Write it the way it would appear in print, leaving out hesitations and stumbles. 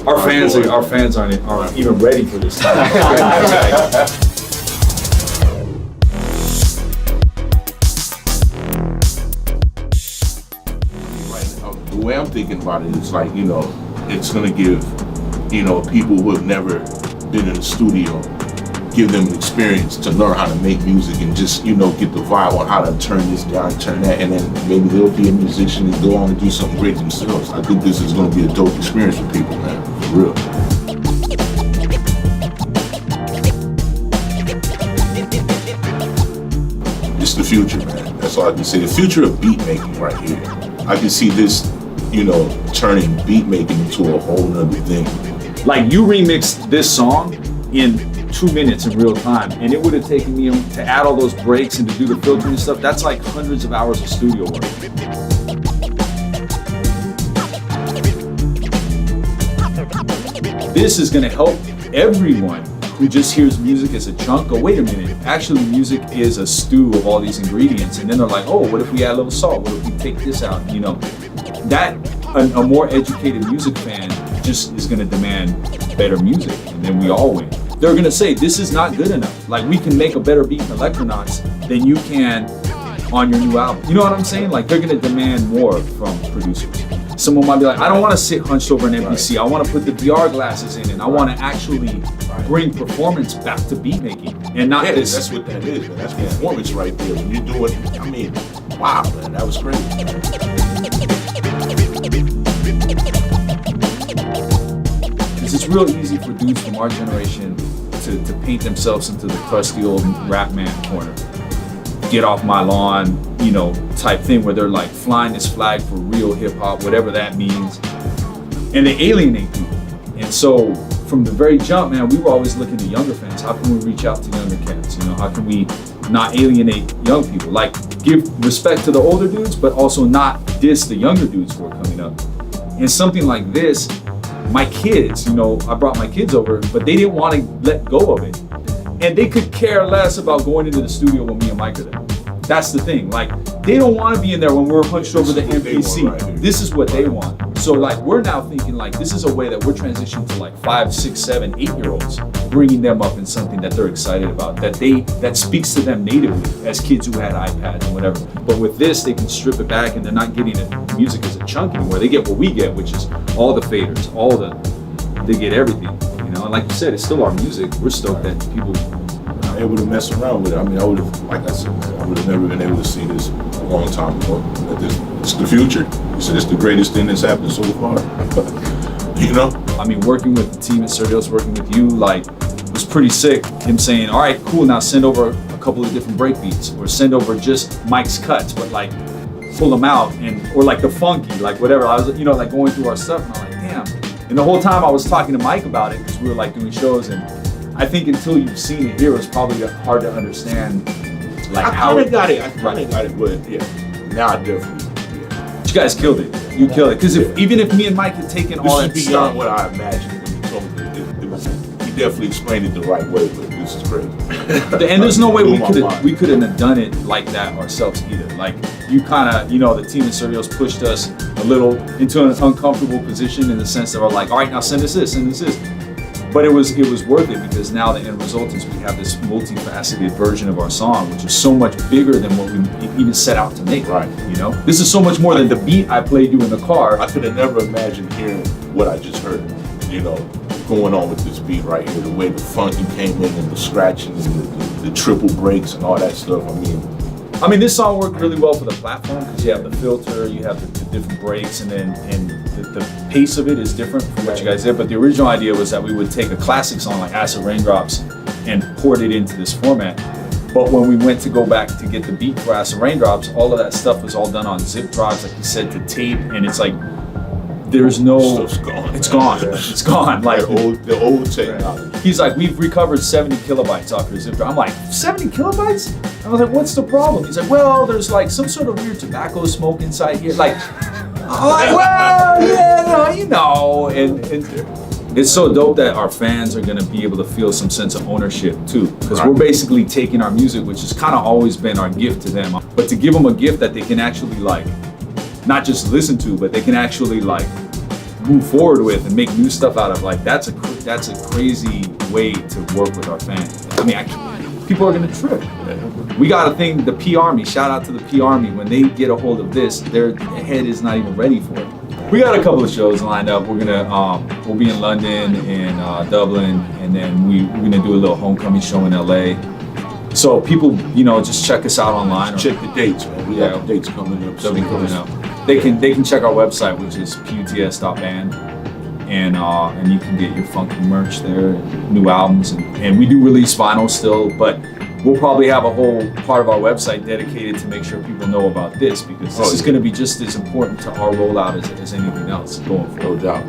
Our fans aren't even ready for this time. The way I'm thinking about it is like, it's gonna give, people who have never been in the studio, give them an experience to learn how to make music and just, get the vibe on how to turn this down, turn that, and then maybe they'll be a musician and go on and do something great themselves. I think this is gonna be a dope experience for people, man, for real. It's the future, man. That's all I can say. The future of beat making right here. I can see this, turning beat making into a whole nother thing. Like you remixed this song in 2 minutes in real time, and it would have taken me to add all those breaks and to do the filtering and stuff. That's like hundreds of hours of studio work. This is gonna help everyone who just hears music as a chunk go, wait a minute, actually music is a stew of all these ingredients. And then they're like, oh, what if we add a little salt? What if we take this out? That a more educated music fan just is gonna demand better music, and then we all win. They're gonna say, this is not good enough. Like, we can make a better beat in Electronauts than you can on your new album. You know what I'm saying? Like, they're gonna demand more from producers. Someone might be like, I don't wanna sit hunched over an MPC. I wanna put the VR glasses in, and I wanna actually bring performance back to beat making. And not this. That's what that is, man. That's performance right there. When you do it, wow, man, that was crazy. It's real easy for dudes from our generation to paint themselves into the crusty old rap man corner. Get off my lawn, type thing where they're like flying this flag for real hip hop, whatever that means. And they alienate people. And so from the very jump, man, we were always looking to younger fans. How can we reach out to younger cats? How can we not alienate young people? Like, give respect to the older dudes, but also not diss the younger dudes who are coming up. And something like this, my kids, I brought my kids over, but they didn't want to let go of it. And they could care less about going into the studio when me and Mike are there. That's the thing. Like, they don't want to be in there when we're hunched over the MPC. This is what they want. So like, we're now thinking like, this is a way that we're transitioning to like 5, 6, 7, 8-year-olds, bringing them up in something that they're excited about, that speaks to them natively as kids who had iPads and whatever. But with this, they can strip it back and they're not getting music as a chunk anymore. They get what we get, which is all the faders, they get everything. And like you said, it's still our music. We're stoked that people are able to mess around with it. I would have, like I said, man, I would have never been able to see this a long time ago. It's the future. You said it's the greatest thing that's happened so far. Working with the team at Survios, working with you, like, was pretty sick. Him saying, all right, cool, now send over a couple of different break beats, or send over just Mike's cuts, but like pull them out, or like the funky, like whatever. I was, like going through our stuff, and I'm like, damn. And the whole time I was talking to Mike about it, because we were like doing shows, and I think until you've seen it here, it's probably hard to understand like I how kind of got it, but yeah, now I definitely. You guys killed it. You killed it. Because even if me and Mike had taken all that stuff. This is beyond what I imagined when you told me. He definitely explained it the right way, but this is great. And there's no way we couldn't have done it like that ourselves either. Like, you kind of, the team at Survios pushed us a little into an uncomfortable position in the sense that we're like, all right, now send us this, send us this. But it was worth it, because now the end result is we have this multifaceted version of our song, which is so much bigger than what we even set out to make. Right. This is so much more than the beat I played you in the car. I could have never imagined hearing what I just heard, going on with this beat right here, the way the funky came in and the scratching and the triple breaks and all that stuff. This song worked really well for the platform, because you have the filter, you have the different breaks, and the pace of it is different from what you guys did. But the original idea was that we would take a classic song like Acid Raindrops and port it into this format. But when we went to go back to get the beat for Acid Raindrops, all of that stuff was all done on zip drives, like you said, to tape, and it's like, there's no, stuff's gone. It's gone. It's gone. Like the old technology. He's like, we've recovered 70 kilobytes off your zip drive. I'm like, 70 kilobytes? I was like, what's the problem? He's like, well, there's like some sort of weird tobacco smoke inside here. Like, I'm like, well, yeah, and it's so dope that our fans are gonna be able to feel some sense of ownership too, because we're basically taking our music, which has kind of always been our gift to them, but to give them a gift that they can actually like, not just listen to, but they can actually like move forward with and make new stuff out of. Like that's a crazy way to work with our fans. I mean, people are gonna trip. We got a thing, the P Army. Shout out to the P Army. When they get a hold of this, their head is not even ready for it. We got a couple of shows lined up. We're gonna we'll be in London and Dublin, and then we're gonna do a little homecoming show in LA. So people, just check us out online. Check the dates, man. We got the dates coming up. They'll be coming up. They can check our website, which is puts.band, and you can get your funky merch there, new albums, and we do release vinyl still, but we'll probably have a whole part of our website dedicated to make sure people know about this, because this is going to be just as important to our rollout as anything else going forward. No doubt.